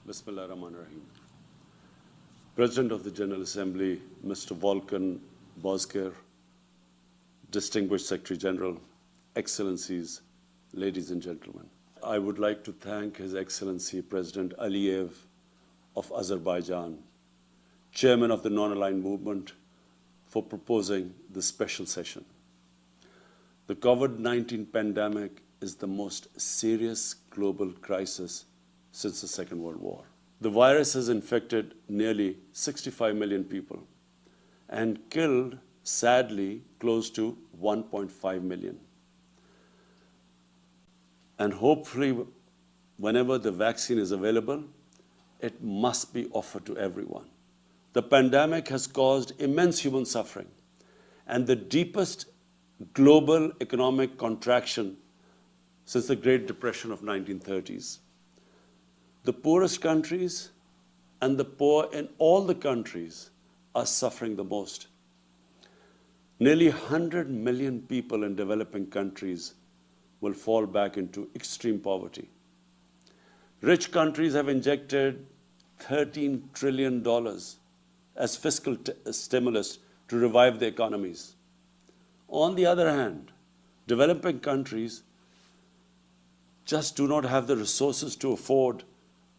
Bismillah Rahman Rahim. President of the General Assembly, Mr. Volkan Bozkir, Distinguished Secretary General, Excellencies, ladies and gentlemen. I would like to thank His Excellency President Aliyev of Azerbaijan, Chairman of the Non-Aligned Movement, for proposing this special session. The COVID-19 pandemic is the most serious global crisis since the Second World War. The virus has infected nearly 65 million people and killed, sadly, close to 1.5 million. And hopefully, whenever the vaccine is available, it must be offered to everyone. The pandemic has caused immense human suffering and the deepest global economic contraction since the Great Depression of 1930s. The poorest countries and the poor in all the countries are suffering the most. Nearly 100 million people in developing countries will fall back into extreme poverty. Rich countries have injected $13 trillion as fiscal stimulus to revive their economies. On the other hand, developing countries just do not have the resources to afford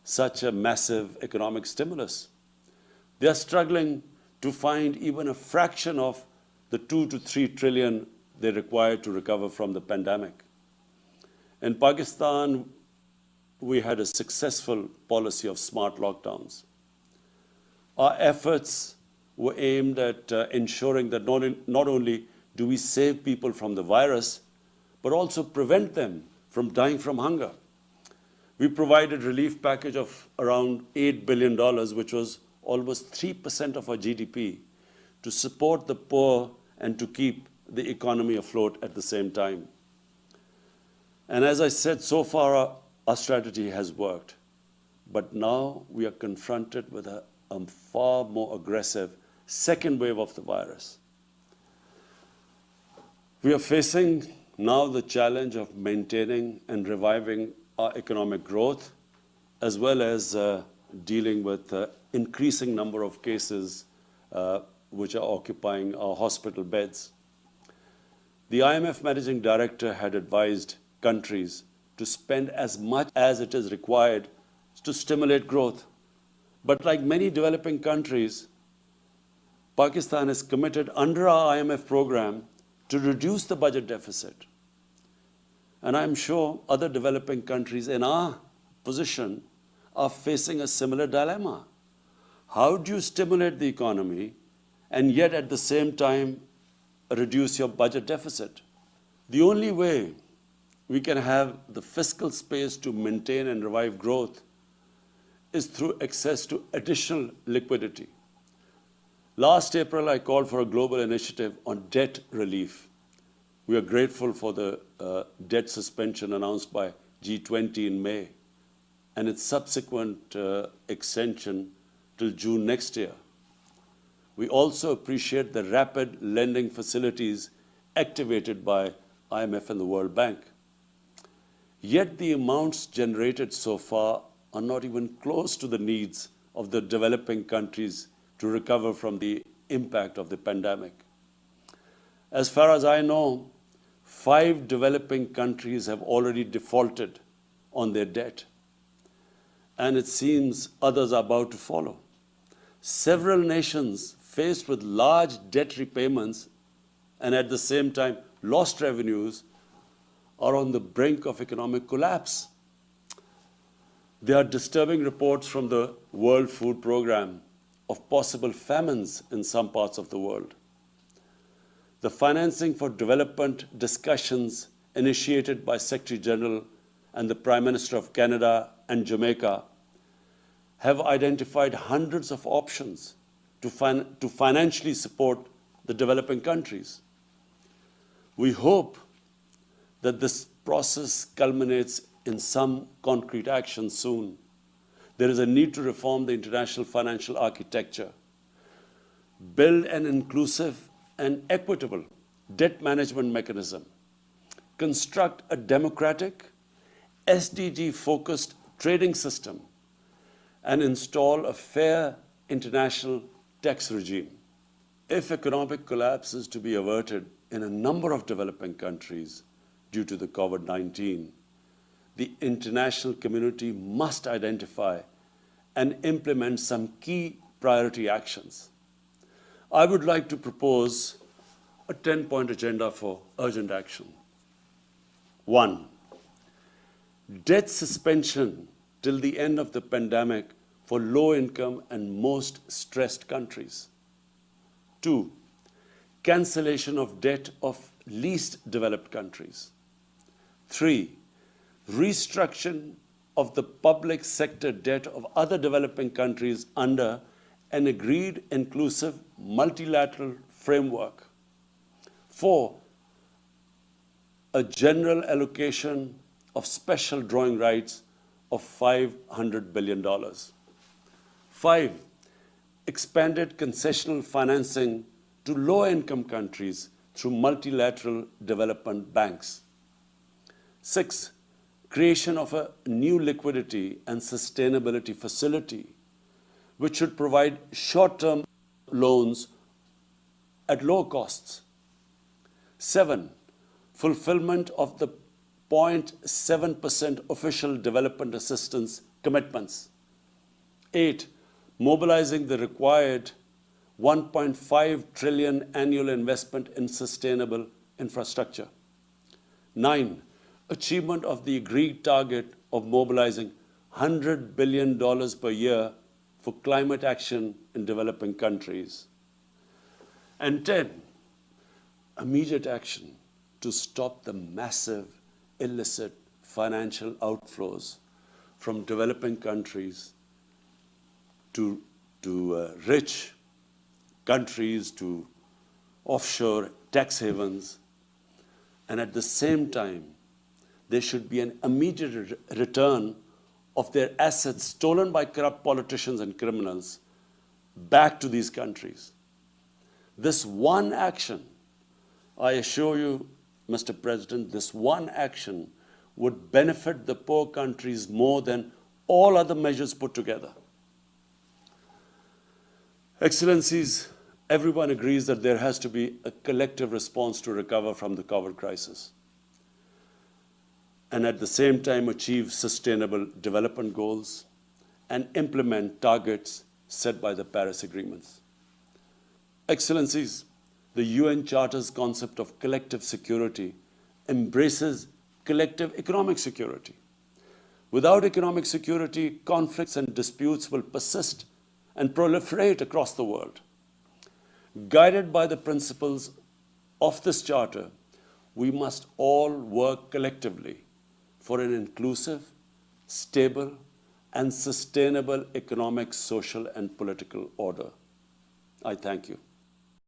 such a massive economic stimulus. They are struggling to find even a fraction of the 2 to 3 trillion they require to recover from the pandemic. In Pakistan, we had a successful policy of smart lockdowns. Our efforts were aimed at ensuring that not only do we save people from the virus, but also prevent them from dying from hunger. We provided a relief package of around $8 billion, which was almost 3% of our GDP, to support the poor and to keep the economy afloat at the same time. And as I said, so far our strategy has worked. But now we are confronted with a far more aggressive second wave of the virus. We are facing now the challenge of maintaining and reviving our economic growth, as well as dealing with increasing number of cases which are occupying our hospital beds. The IMF Managing Director had advised countries to spend as much as it is required to stimulate growth. But like many developing countries, Pakistan is committed under our IMF program to reduce the budget deficit. And I'm sure other developing countries in our position are facing a similar dilemma. How do you stimulate the economy and yet at the same time reduce your budget deficit? The only way we can have the fiscal space to maintain and revive growth is through access to additional liquidity. Last April, I called for a global initiative on debt relief. We are grateful for the debt suspension announced by G20 in May and its subsequent extension till June next year. We also appreciate the rapid lending facilities activated by IMF and the World Bank. Yet the amounts generated so far are not even close to the needs of the developing countries to recover from the impact of the pandemic. As far as I know, 5 developing countries have already defaulted on their debt, and it seems others are about to follow. Several nations faced with large debt repayments and at the same time lost revenues are on the brink of economic collapse. There are disturbing reports from the World Food Programme of possible famines in some parts of the world. The financing for development discussions initiated by Secretary General and the Prime Minister of Canada and Jamaica have identified hundreds of options to financially support the developing countries. We hope that this process culminates in some concrete action soon. There is a need to reform the international financial architecture, build an inclusive and equitable debt management mechanism, construct a democratic, SDG-focused trading system, and install a fair international tax regime. If economic collapse is to be averted in a number of developing countries due to the COVID-19, the international community must identify and implement some key priority actions. I would like to propose a 10-point agenda for urgent action. 1. Debt suspension till the end of the pandemic for low-income and most stressed countries. 2. Cancellation of debt of least developed countries. 3. Restructuring of the public sector debt of other developing countries under an agreed inclusive multilateral framework. 4. A general allocation of special drawing rights of $500 billion. 5. Expanded concessional financing to low-income countries through multilateral development banks. 6. Creation of a new liquidity and sustainability facility, which should provide short-term loans at low costs. 7. Fulfillment of the 0.7% official development assistance commitments. 8. Mobilizing the required 1.5 trillion annual investment in sustainable infrastructure. 9. Achievement of the agreed target of mobilizing $100 billion per year for climate action in developing countries. And 10. Immediate action to stop the massive illicit financial outflows from developing countries to rich countries, to offshore tax havens. And at the same time, there should be an immediate return of their assets stolen by corrupt politicians and criminals back to these countries. This one action, I assure you, Mr. President, this one action would benefit the poor countries more than all other measures put together. Excellencies, everyone agrees that there has to be a collective response to recover from the COVID crisis, and at the same time achieve sustainable development goals and implement targets set by the Paris Agreements. Excellencies, the UN Charter's concept of collective security embraces collective economic security. Without economic security, conflicts and disputes will persist and proliferate across the world. Guided by the principles of this Charter, we must all work collectively for an inclusive, stable, and sustainable economic, social, and political order. I thank you.